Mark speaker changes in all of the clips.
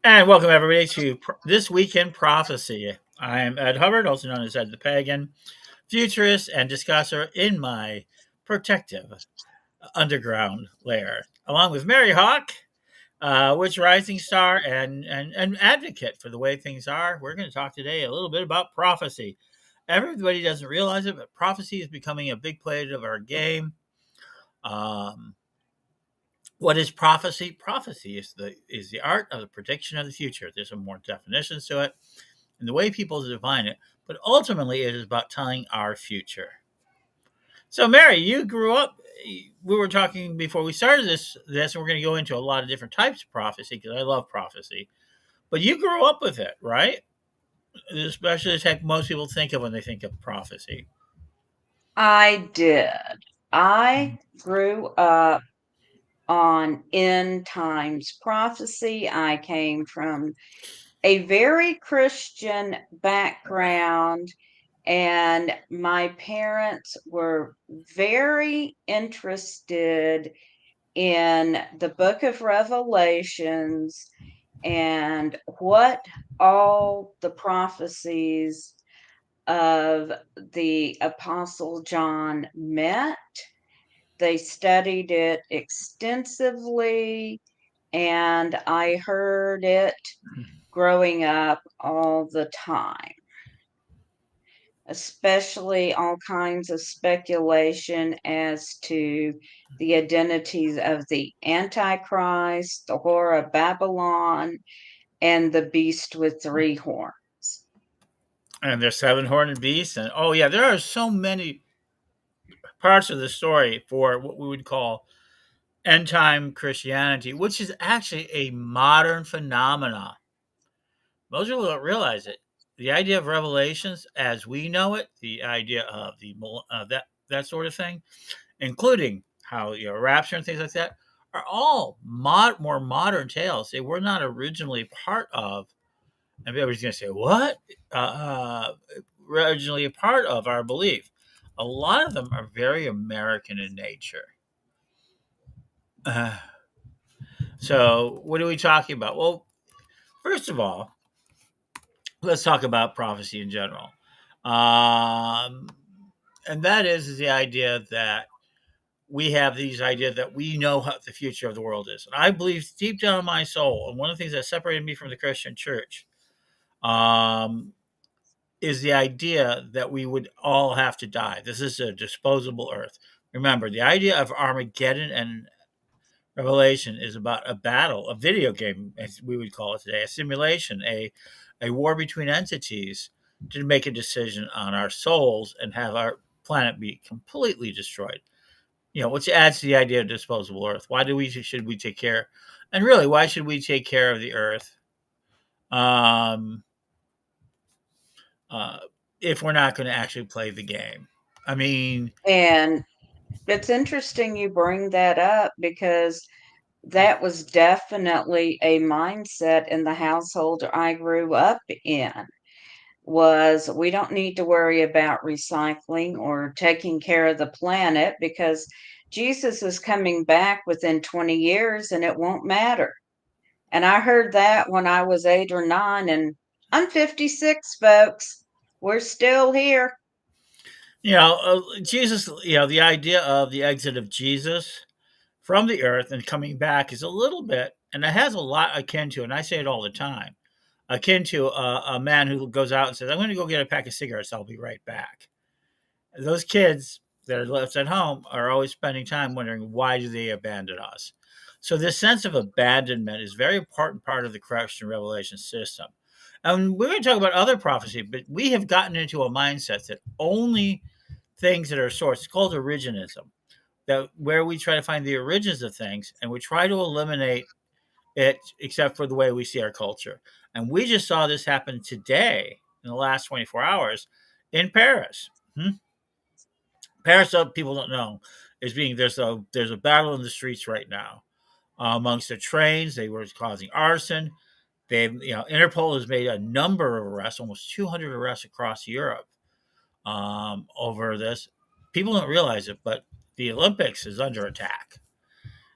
Speaker 1: And welcome everybody to This Week in Prophecy. I am Ed Hubbard, also known as Ed the Pagan, futurist and discusser in my protective underground lair, along with Mary Hawk, Witch Rising Star, and advocate for the way things are. We're going to talk today a little bit about prophecy. Everybody doesn't realize it, but prophecy is becoming a big part of our game. Um, What is prophecy? Prophecy is the art of the prediction of the future. There's some more definitions to it and the way people define it, but ultimately it is about telling our future. So, Mary, you grew up. We were talking before we started this, and we're going to go into a lot of different types of prophecy because I love prophecy. But you grew up with it, right? Especially the type most people think of when they think of prophecy.
Speaker 2: I did. I grew up on end times prophecy. I came from a very Christian background, and my parents were very interested in the book of Revelations and what all the prophecies of the Apostle John meant. They studied it extensively, and I heard it growing up all the time, especially all kinds of speculation as to the identities of the Antichrist, the Whore of Babylon, and the beast with three horns.
Speaker 1: And there's seven horned beasts, and oh yeah, there are so many parts of the story for what we would call end time Christianity, which is actually a modern phenomenon. Most people don't realize it. The idea of revelations, as we know it, the idea of that sort of thing, including how rapture and things like that, are all more modern tales. They were not originally part of. And everybody's going to say, "What?" Originally a part of our belief. A lot of them are very American in nature. Uh, so, what are we talking about? Well, first of all, let's talk about prophecy in general. Um, and that is the idea that we have these ideas that we know what the future of the world is. And I believe deep down in my soul, and one of the things that separated me from the Christian church um, is the idea that we would all have to die. This is a disposable earth. Remember, the idea of Armageddon and Revelation is about a battle, a video game, as we would call it today, a simulation, a war between entities to make a decision on our souls and have our planet be completely destroyed. Which adds to the idea of disposable Earth. Why do we should we take care? And really, why should we take care of the Earth um, uh, if we're not going to actually play the game? I mean,
Speaker 2: And it's interesting you bring that up because that was definitely a mindset in the household I grew up in. Was we don't need to worry about recycling or taking care of the planet because Jesus is coming back within 20 years and it won't matter. And I heard that when I was 8 or 9, and I'm 56, folks. We're still here.
Speaker 1: Jesus. The idea of the exit of Jesus from the earth and coming back is a little bit, and it has a lot akin to, and I say it all the time, akin to a man who goes out and says, "I'm going to go get a pack of cigarettes. I'll be right back." Those kids that are left at home are always spending time wondering why do they abandon us. So this sense of abandonment is a very important part of the Christian revelation system. And we're going to talk about other prophecy, but we have gotten into a mindset that only things that are sourced, it's called originism, that where we try to find the origins of things and we try to eliminate it except for the way we see our culture. And we just saw this happen today in the last 24 hours in Paris. Paris, people don't know, is being there's a battle in the streets right now amongst the trains. They were causing arson. Interpol has made a number of arrests, almost 200 arrests across Europe over this. People don't realize it, but the Olympics is under attack.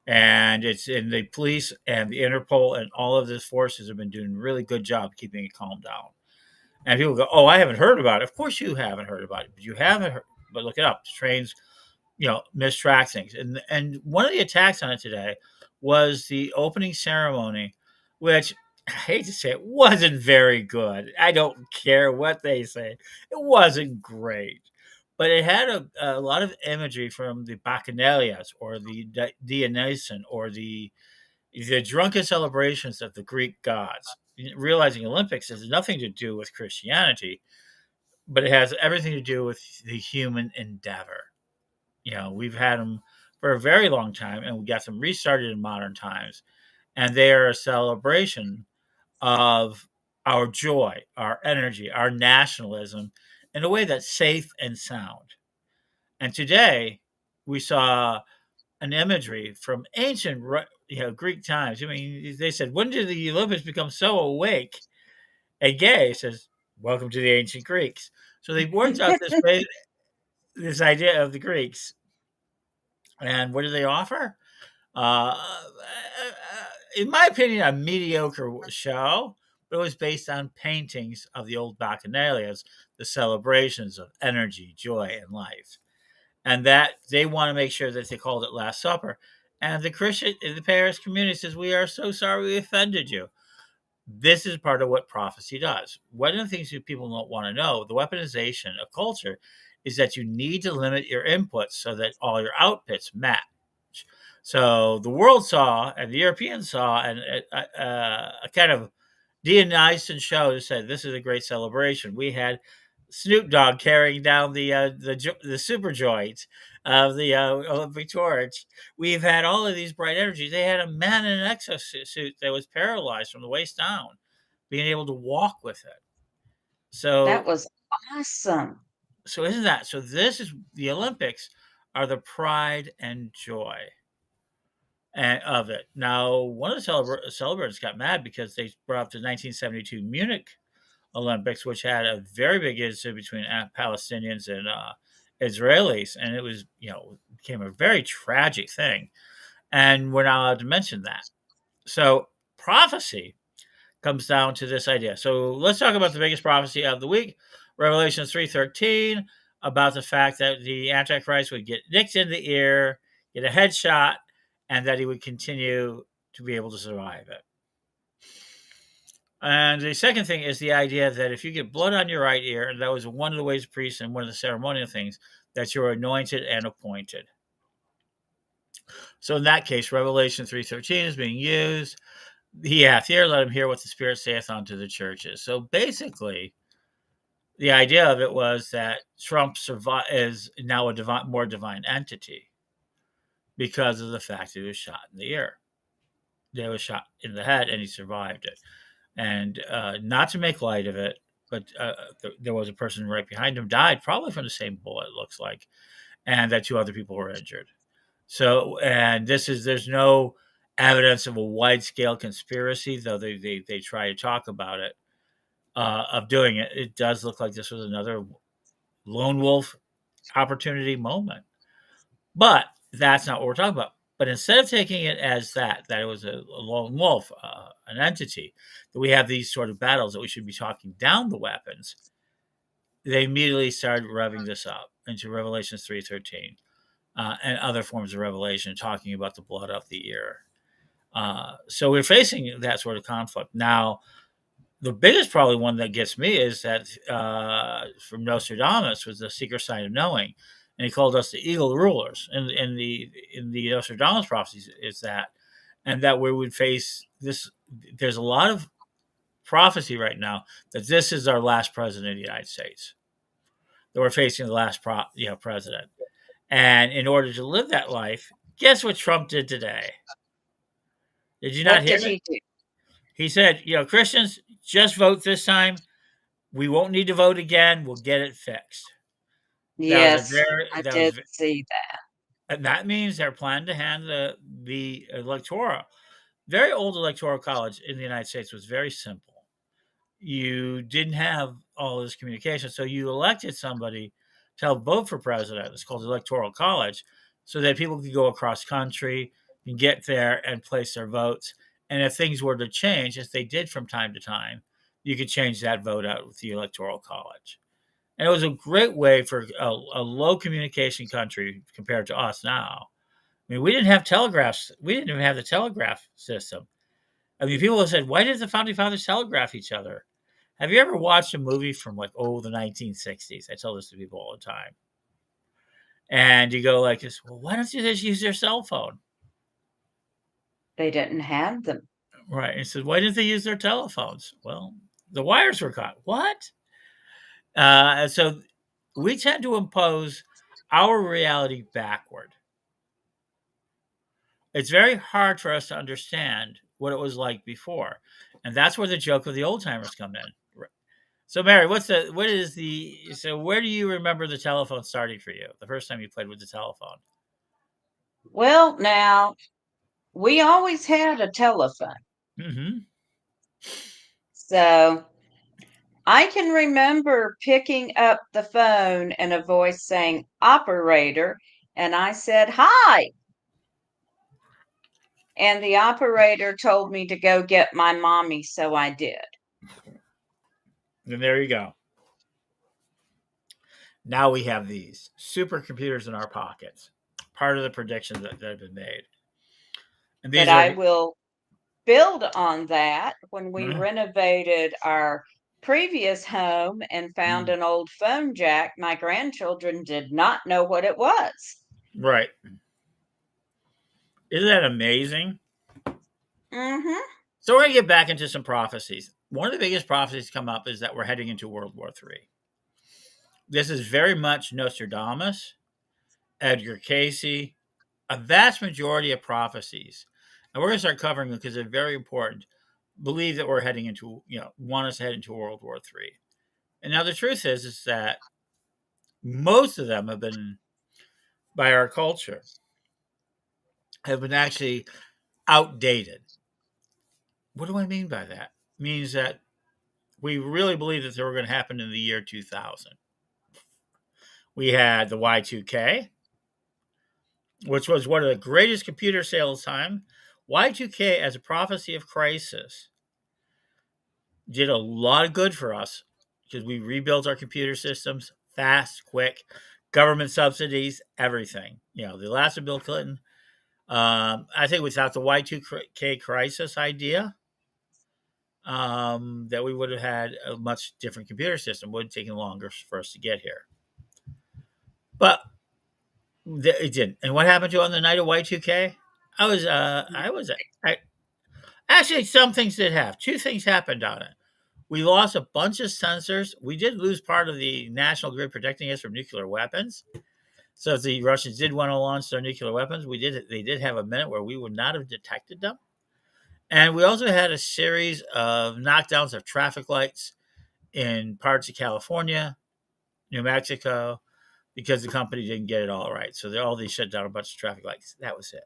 Speaker 1: And it's in the police and the Interpol and all of these forces have been doing a really good job keeping it calm down. And people go, "Oh, I haven't heard about it." Of course, you haven't heard about it, but you haven't heard. But look it up. The trains, mistrack things. And one of the attacks on it today was the opening ceremony, which I hate to say it wasn't very good. I don't care what they say. It wasn't great. But it had a lot of imagery from the Bacchanalias or the Dionysian or the drunken celebrations of the Greek gods. Realizing Olympics has nothing to do with Christianity, but it has everything to do with the human endeavor. We've had them for a very long time, and we got them restarted in modern times, and they are a celebration of our joy, our energy, our nationalism in a way that's safe and sound. And today, we saw an imagery from ancient, Greek times. I mean, they said, "When did the Olympics become so awake and gay?" It says, "Welcome to the ancient Greeks." So they worked out this idea of the Greeks, and what do they offer? Uh, in my opinion, a mediocre show, but it was based on paintings of the old Bacchanalias, the celebrations of energy, joy, and life. And that they want to make sure that they called it Last Supper. And the Paris community says, "We are so sorry we offended you." This is part of what prophecy does. One of the things that people don't want to know, the weaponization of culture, is that you need to limit your inputs so that all your outputs match. So the world saw, and the Europeans saw, and a kind of Dionysian show that said, "This is a great celebration." We had Snoop Dogg carrying down the super joint of the Olympic torch. We've had all of these bright energies. They had a man in an exosuit that was paralyzed from the waist down, being able to walk with it.
Speaker 2: That
Speaker 1: So,
Speaker 2: was awesome.
Speaker 1: so isn't that so? This is the Olympics are the pride and joy of it. Now, one of the celebrants got mad because they brought up the 1972 Munich Olympics, which had a very big incident between Palestinians and Israelis, and it was, became a very tragic thing. And we're not allowed to mention that. So prophecy comes down to this idea. So let's talk about the biggest prophecy of the week, Revelation 3:13, about the fact that the Antichrist would get nicked in the ear, get a headshot, and that he would continue to be able to survive it. And the second thing is the idea that if you get blood on your right ear, and that was one of the ways of priests and one of the ceremonial things, that you're anointed and appointed. So in that case, Revelation 3:13 is being used. He hath ear, let him hear what the Spirit saith unto the churches. So basically, the idea of it was that Trump is now a more divine entity because of the fact that he was shot in the ear. He was shot in the head and he survived it. And not to make light of it, but there was a person right behind him died, probably from the same bullet, it looks like, and that two other people were injured. So, and there's no evidence of a wide scale conspiracy, though they try to talk about it, of doing it. It does look like this was another lone wolf opportunity moment. But that's not what we're talking about. But instead of taking it as that it was a lone wolf, an entity, that we have these sort of battles that we should be talking down the weapons, they immediately started revving this up into Revelation 3:13 and other forms of revelation, talking about the blood of the ear. So we're facing that sort of conflict. Now, the biggest probably one that gets me is that from Nostradamus was the secret sign of knowing, and he called us the eagle rulers. In the Nostradamus prophecies is that, and that we would face this. There's a lot of prophecy right now that this is our last president of the United States. That we're facing the last president, and in order to live that life, guess what Trump did today? Did you not
Speaker 2: What
Speaker 1: hear
Speaker 2: did
Speaker 1: it?
Speaker 2: he do?
Speaker 1: He said, Christians, just vote this time. We won't need to vote again. We'll get it fixed. That was a
Speaker 2: Yes,
Speaker 1: very
Speaker 2: I
Speaker 1: that
Speaker 2: did
Speaker 1: was
Speaker 2: see that.
Speaker 1: and that means they're planning to hand the electoral. Very old electoral college in the United States was very simple. You didn't have all this communication, so you elected somebody to help vote for president. It's called electoral college, so that people could go across country. can get there and place their votes. And if things were to change, as they did from time to time, you could change that vote out with the Electoral College. And it was a great way for a low communication country compared to us now. I mean, we didn't have telegraphs. We didn't even have the telegraph system. I mean, people have said, why did the founding fathers telegraph each other? Have you ever watched a movie from like, the 1960s? I tell this to people all the time. And you go like this, well, why don't you just use their cell phone?
Speaker 2: They didn't have them.
Speaker 1: Right. And he says, why didn't they use their telephones? Well, the wires were cut. What? And so we tend to impose our reality backward. It's very hard for us to understand what it was like before. And that's where the joke of the old timers come in. So Mary, so where do you remember the telephone starting for you? The first time you played with the telephone?
Speaker 2: Well, now, we always had a telephone.
Speaker 1: Hmm.
Speaker 2: So I can remember picking up the phone and a voice saying operator, and I said, hi. And the operator told me to go get my mommy, so I did.
Speaker 1: And there you go. Now we have these supercomputers in our pockets. Part of the predictions that have been made. And these
Speaker 2: But
Speaker 1: are
Speaker 2: I will build on that. When we
Speaker 1: Mhm.
Speaker 2: renovated our previous home and found
Speaker 1: Mhm.
Speaker 2: an old phone jack, my grandchildren did not know what it was.
Speaker 1: Right. Isn't that amazing?
Speaker 2: Mm-hmm.
Speaker 1: So we're going to get back into some prophecies. One of the biggest prophecies come up is that we're heading into World War III. This is very much Nostradamus, Edgar Casey, a vast majority of prophecies. And we're going to start covering them because they're very important. Believe that we're heading into, want us to head into World War III. And now the truth is that most of them have been, by our culture, have been actually outdated. What do I mean by that? It means that we really believe that they were going to happen in the year 2000. We had the Y2K, which was one of the greatest computer sales time. Y2K, as a prophecy of crisis, did a lot of good for us because we rebuilt our computer systems fast, quick, government subsidies, everything. The last of Bill Clinton. I think without the Y2K crisis idea, that we would have had a much different computer system. It would have taken longer for us to get here. But it didn't. And what happened to on the night of Y2K? I actually, some things did have. Two things happened on it. We lost a bunch of sensors. We did lose part of the national grid protecting us from nuclear weapons. So if the Russians did want to launch their nuclear weapons, they did have a minute where we would not have detected them. And we also had a series of knockdowns of traffic lights in parts of California, New Mexico, because the company didn't get it all right. So all these shut down a bunch of traffic lights. That was it.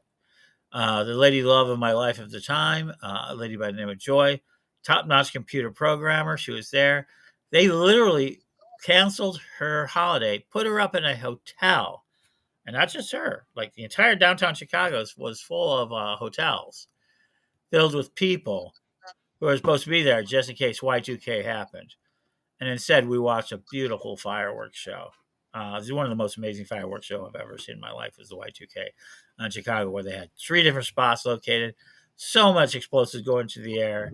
Speaker 1: The lady love of my life at the time, a lady by the name of Joy, top-notch computer programmer. She was there. They literally canceled her holiday, put her up in a hotel, and not just her. Like the entire downtown Chicago was full of hotels filled with people who were supposed to be there just in case Y2K happened. And instead, we watched a beautiful fireworks show. This is one of the most amazing fireworks show I've ever seen in my life. Was the Y2K in Chicago, where they had 3 different spots located, so much explosives going into the air.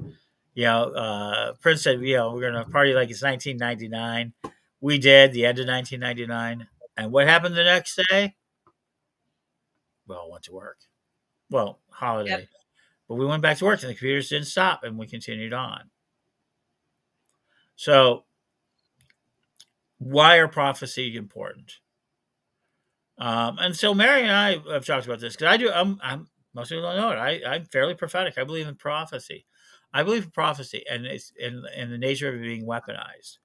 Speaker 1: Prince said, we're going to party like it's 1999. We did the end of 1999, and what happened the next day? We all went to work. Well,
Speaker 2: Yep.
Speaker 1: holiday, but we went back to work, and the computers didn't stop, and we continued on. So, why are prophecy important? And so Mary and I have talked about this because I do. Most people don't know it. I'm fairly prophetic. I believe in prophecy. I believe in prophecy, and it's in the nature of it being weaponized.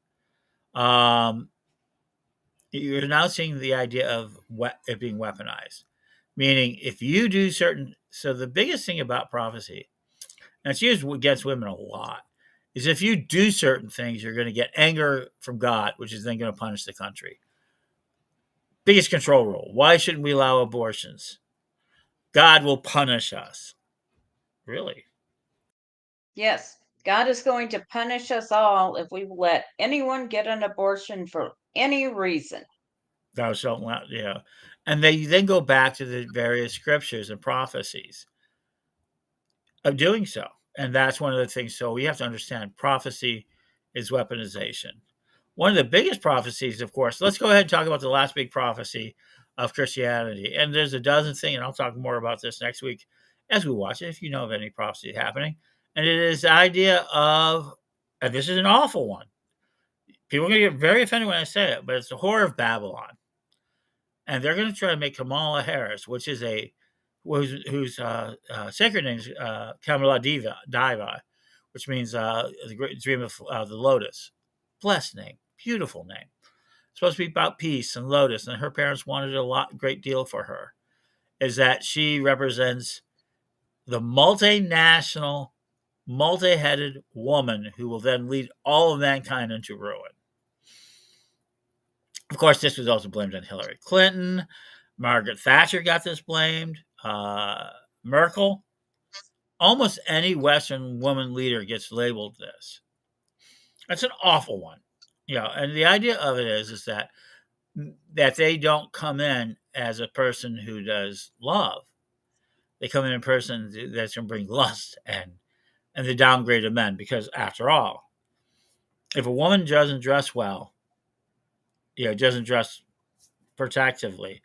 Speaker 1: Um, you're now seeing the idea of it being weaponized, meaning if you do certain. So the biggest thing about prophecy, and it's used against women a lot, is if you do certain things, you're going to get anger from God, which is then going to punish the country. Biggest control rule. Why shouldn't we allow abortions? God will punish us. Really?
Speaker 2: Yes, God is going to punish us all if we let anyone get an abortion for any reason.
Speaker 1: Thou shalt not, yeah. And they then go back to the various scriptures and prophecies of doing so. And that's one of the things. So we have to understand prophecy is weaponization. One of the biggest prophecies, of course, let's go ahead and talk about the last big prophecy of Christianity. And there's a dozen things, and I'll talk more about this next week as we watch it, if you know of any prophecy happening. And it is the idea of, and this is an awful one. People are going to get very offended when I say it, but it's the Whore of Babylon. And they're going to try to make Kamala Harris, which is whose sacred name is Kamala Diva, which means the great dream of the lotus. Blessed name, beautiful name. Supposed to be about peace and lotus, and her parents wanted great deal for her. Is that she represents the multinational, multi-headed woman who will then lead all of mankind into ruin. Of course, this was also blamed on Hillary Clinton. Margaret Thatcher got this blamed. Merkel. Almost any Western woman leader gets labeled this. That's an awful one. And the idea of it is that they don't come in as a person who does love. They come in a person that's going to bring lust and the downgrade of men. Because after all, if a woman doesn't dress well, doesn't dress protectively,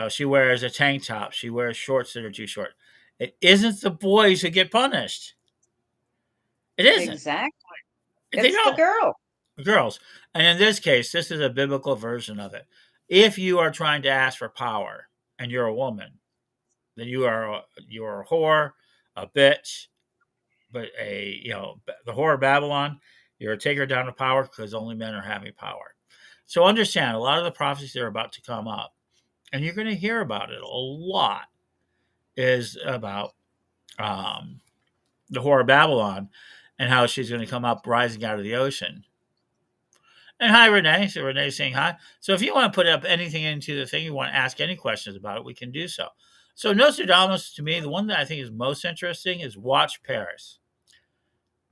Speaker 1: she wears a tank top, she wears shorts that are too short. It isn't the boys who get punished. It isn't.
Speaker 2: Exactly.
Speaker 1: They
Speaker 2: It's the
Speaker 1: don't.
Speaker 2: girl.
Speaker 1: Girls. And in this case, this is a biblical version of it. If you are trying to ask for power and you're a woman, then you are a whore, a bitch, but the whore of Babylon. You're a taker down of power because only men are having power. So understand, a lot of the prophecies that are about to come up, and you're going to hear about it a lot, is about the whore of Babylon and how she's going to come up rising out of the ocean. And hi, Renee. So Renee's saying hi. So if you want to put up anything into the thing, you want to ask any questions about it, we can do so. So Nostradamus, to me, the one that I think is most interesting is Watch Paris.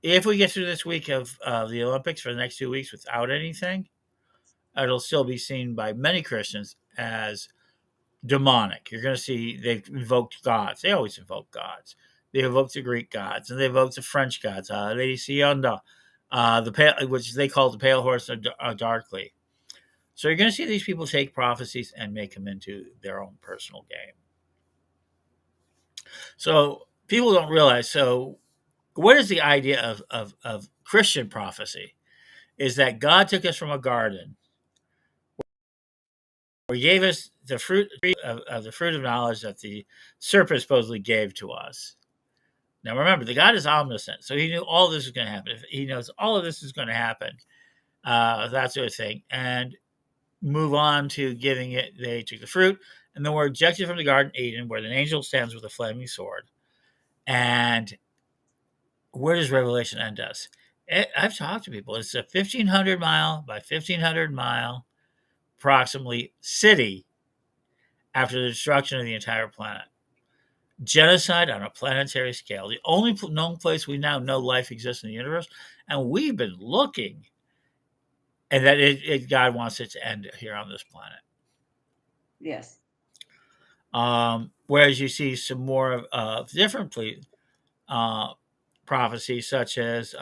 Speaker 1: If we get through this week of the Olympics for the next 2 weeks without anything, it'll still be seen by many Christians as demonic. You're going to see they've invoked gods. They always invoke gods. They invoked the Greek gods and they invoked the French gods. Lady Sionda, the pale, which they call the pale horse darkly. So you're going to see these people take prophecies and make them into their own personal game. So people don't realize. So what is the idea of Christian prophecy? Is that God took us from a garden where he gave us the fruit of the fruit of knowledge that the serpent supposedly gave to us. Now remember, the God is omniscient, so he knew all this was going to happen. If he knows all of this is going to happen, that sort of thing, and move on to giving it. They took the fruit, and then were ejected from the Garden of Eden, where the angel stands with a flaming sword. And where does Revelation end us? I've talked to people. It's a 1,500 mile by 1,500 mile, approximately, city after the destruction of the entire planet. Genocide on a planetary scale. The only known place we now know life exists in the universe, and we've been looking, and that God wants it to end here on this planet.
Speaker 2: Yes.
Speaker 1: Whereas you see some more of different prophecies, such as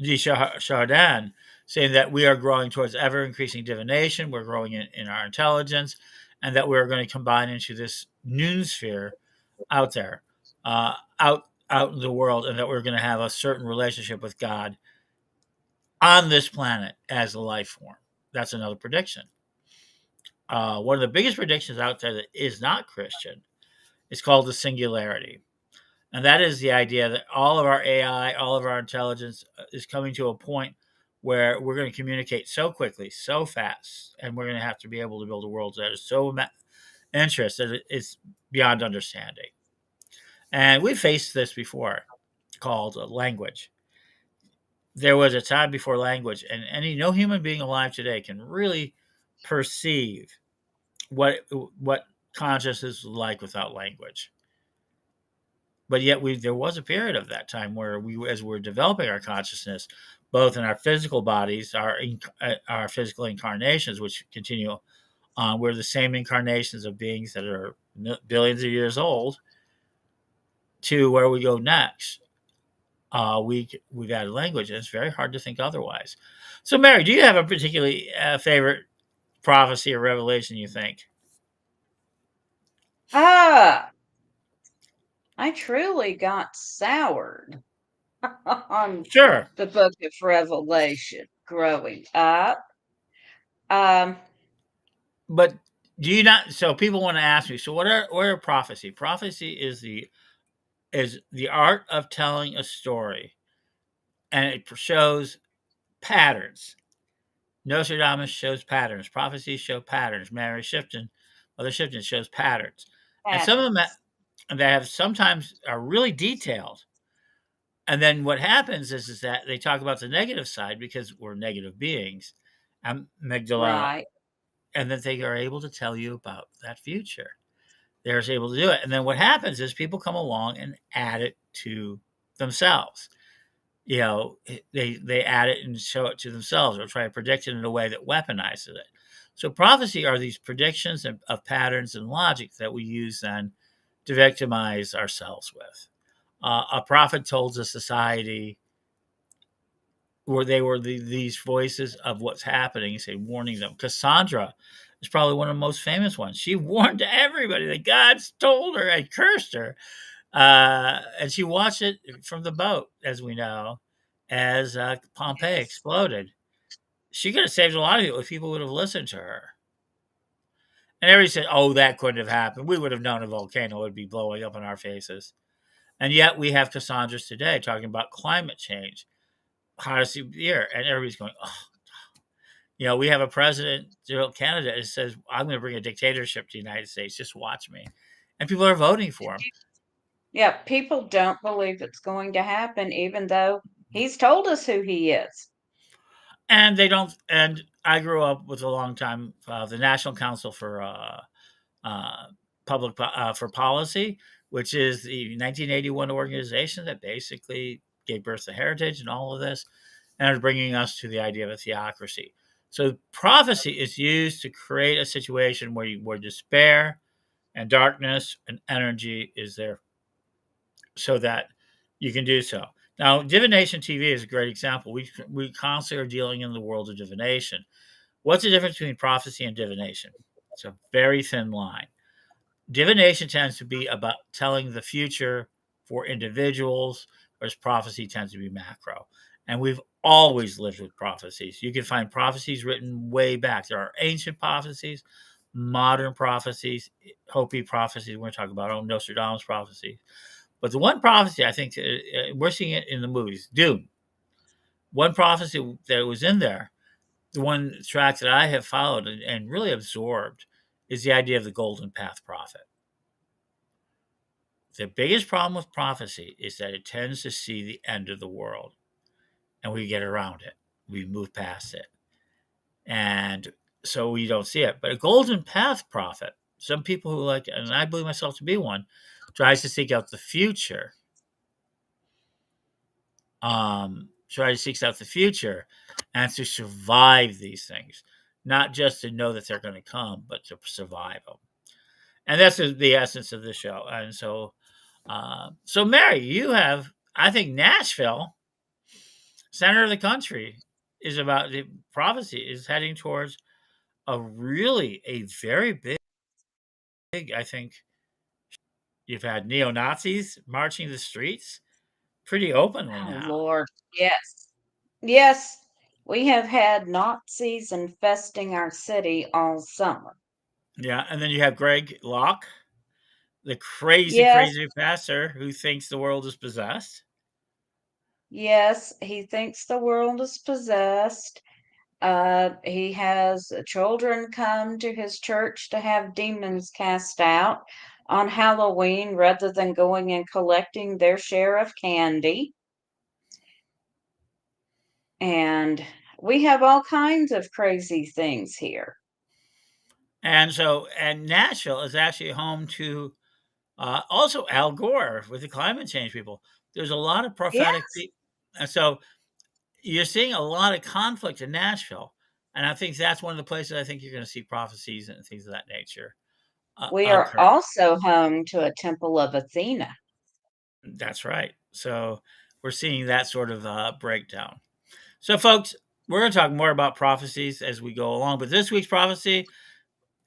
Speaker 1: G. Chardin, saying that we are growing towards ever increasing divination, we're growing in our intelligence, and that we're going to combine into this noosphere out there, out in the world, and that we're going to have a certain relationship with God on this planet as a life form. That's another prediction. One of the biggest predictions out there that is not Christian is called the singularity. And that is the idea that all of our AI, all of our intelligence is coming to a point where we're going to communicate so quickly, so fast, and we're going to have to be able to build a world that is so interesting that it's beyond understanding. And we've faced this before, called language. There was a time before language, and no human being alive today can really perceive what consciousness is like without language. But yet there was a period of that time where as we're developing our consciousness, both in our physical bodies, our physical incarnations, which continue on, we're the same incarnations of beings that are billions of years old, to where we go next. We've added language, and it's very hard to think otherwise. So, Mary, do you have a particularly favorite prophecy or revelation? You think?
Speaker 2: Ah, I truly got soured on
Speaker 1: Sure,
Speaker 2: the book of Revelation growing up. Um,
Speaker 1: but do you not? So people want to ask me. So what are prophecy? Prophecy is the art of telling a story, and it shows patterns. Nostradamus shows patterns. Prophecies show patterns. Mother Shipton shows patterns, and some of them
Speaker 2: patterns.
Speaker 1: that have sometimes are really detailed. And then what happens is that they talk about the negative side because we're negative beings, amygdala,
Speaker 2: Right.
Speaker 1: and that they are able to tell you about that future. They're able to do it, and then what happens is people come along and add it to themselves. They add it and show it to themselves, or try to predict it in a way that weaponizes it. So prophecy are these predictions of patterns and logic that we use then to victimize ourselves with. A prophet told a society where they were these voices of what's happening, say, warning them. Cassandra is probably one of the most famous ones. She warned everybody that God's told her and cursed her. And she watched it from the boat, as we know, as Pompeii
Speaker 2: Yes.
Speaker 1: exploded. She could have saved a lot of people if people would have listened to her. And everybody said, oh, that couldn't have happened. We would have known a volcano would be blowing up in our faces. And yet we have Cassandras today talking about climate change, hottest year. And everybody's going, oh, we have a president, candidate that says, I'm going to bring a dictatorship to the United States. Just watch me. And people are voting for him.
Speaker 2: Yeah, people don't believe it's going to happen, even though he's told us who he is.
Speaker 1: And they don't. And I grew up with a long time, the National Council for uh, for Policy, which is the 1981 organization that basically gave birth to heritage and all of this, and is bringing us to the idea of a theocracy. So prophecy is used to create a situation where despair and darkness and energy is there, so that you can do so. Now, Divination TV is a great example. We constantly are dealing in the world of divination. What's the difference between prophecy and divination? It's a very thin line. Divination tends to be about telling the future for individuals, whereas prophecy tends to be macro. And we've always lived with prophecies. You can find prophecies written way back. There are ancient prophecies, modern prophecies, Hopi prophecies. We're going to talk about Nostradamus prophecies. But the one prophecy I think we're seeing it in the movies, Dune. One prophecy that was in there, the one track that I have followed and really absorbed, is the idea of the Golden Path prophet. The biggest problem with prophecy is that it tends to see the end of the world, and we get around it. We move past it. And so we don't see it. But a Golden Path prophet, some people who like, and I believe myself to be one, tries to seek out the future. Try to seek out the future and to survive these things, not just to know that they're going to come, but to survive them. And that's the essence of the show. And so Mary, you have, I think, Nashville, center of the country, is about the prophecy is heading towards a very big. I think you've had neo Nazis marching the streets pretty openly
Speaker 2: Oh,
Speaker 1: now.
Speaker 2: Lord. Yes. Yes. We have had Nazis infesting our city all summer.
Speaker 1: Yeah, and then you have Greg Locke, the crazy,
Speaker 2: Yes.
Speaker 1: crazy pastor who thinks the world is possessed.
Speaker 2: Yes. He thinks the world is possessed. He has children come to his church to have demons cast out on Halloween rather than going and collecting their share of candy. And we have all kinds of crazy things here.
Speaker 1: And Nashville is actually home to also Al Gore with the climate change people. There's a lot of prophetic
Speaker 2: Yes,
Speaker 1: and so you're seeing a lot of conflict in Nashville, and I think that's one of the places I think you're going to see prophecies and things of that nature
Speaker 2: we are
Speaker 1: occur.
Speaker 2: also home to a temple of Athena.
Speaker 1: That's right. So we're seeing that sort of breakdown. So, folks, we're going to talk more about prophecies as we go along. But this week's prophecy,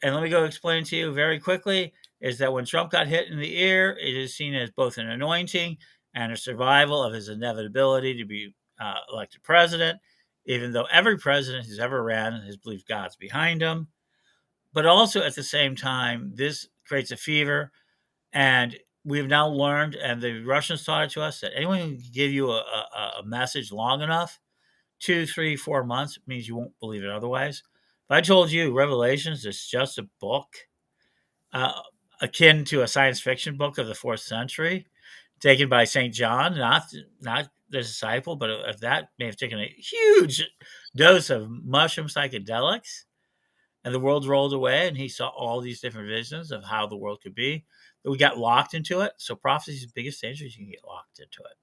Speaker 1: and let me go explain to you very quickly, is that when Trump got hit in the ear, it is seen as both an anointing and a survival of his inevitability to be elected president, even though every president who's ever ran has believed God's behind him. But also at the same time, this creates a fever. And we've now learned, and the Russians taught it to us, that anyone who can give you a message long enough, 2, 3, 4 months, means you won't believe it otherwise. If I told you Revelations is just a book uh, akin to a science fiction book of the fourth century, taken by Saint John, not the disciple, but that may have taken a huge dose of mushroom psychedelics, and the world rolled away, and he saw all these different visions of how the world could be. But we got locked into it. So prophecy's biggest danger is you can get locked into it.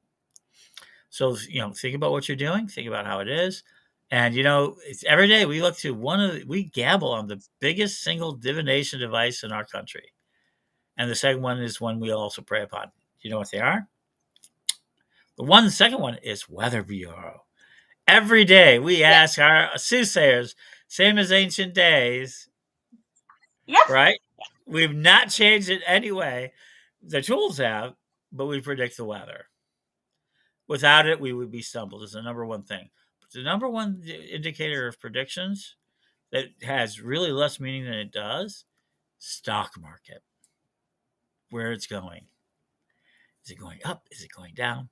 Speaker 1: So think about what you're doing, think about how it is. And it's every day we look to we gamble on the biggest single divination device in our country. And the second one is one we also pray upon. Do you know what they are? The second one is Weather Bureau. Every day we
Speaker 2: Yeah.
Speaker 1: ask our soothsayers, same as ancient days,
Speaker 2: Yes.
Speaker 1: right? We've not changed it anyway. The tools have, but we predict the weather. Without it, we would be stumbled, is the number one thing. But the number one indicator of predictions that has really less meaning than it does, stock market, where it's going. Is it going up? Is it going down?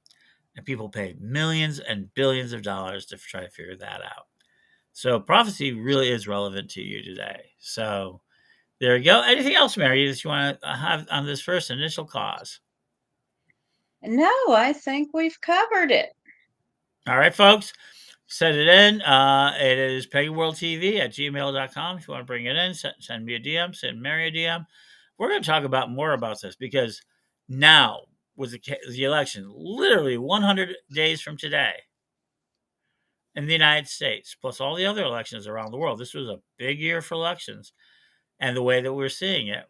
Speaker 1: And people pay millions and billions of dollars to try to figure that out. So prophecy really is relevant to you today. So there you go. Anything else, Mary, that you want to have on this first initial cause?
Speaker 2: No, I think we've covered it.
Speaker 1: All right, folks. Send it in. It is PeggyWorldTV at gmail.com. If you want to bring it in, send me a DM, send Mary a DM. We're going to talk about more about this because now, with the election, literally 100 days from today in the United States, plus all the other elections around the world, this was a big year for elections. And the way that we're seeing it,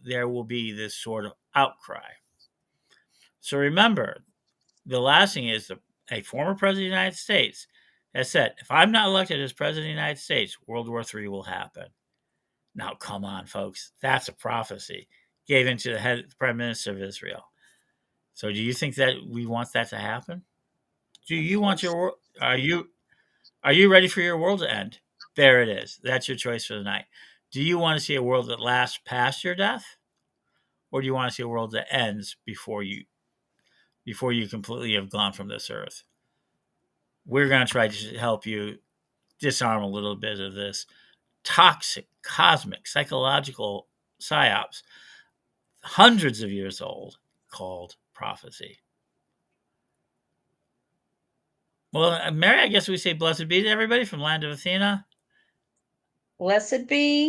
Speaker 1: there will be this sort of outcry. So remember, the last thing is a former president of the United States has said, if I'm not elected as president of the United States, World War III will happen. Now, come on, folks. That's a prophecy given to the prime minister of Israel. So do you think that we want that to happen? Do
Speaker 2: Of
Speaker 1: you want
Speaker 2: course.
Speaker 1: your world? Are you ready for your world to end? There it is. That's your choice for the night. Do you want to see a world that lasts past your death? Or do you want to see a world that ends before you completely have gone from this earth? We're going to try to help you disarm a little bit of this toxic, cosmic, psychological psyops, hundreds of years old, called prophecy. Well, Mary, I guess we say blessed be to everybody from Land of Athena.
Speaker 2: Blessed be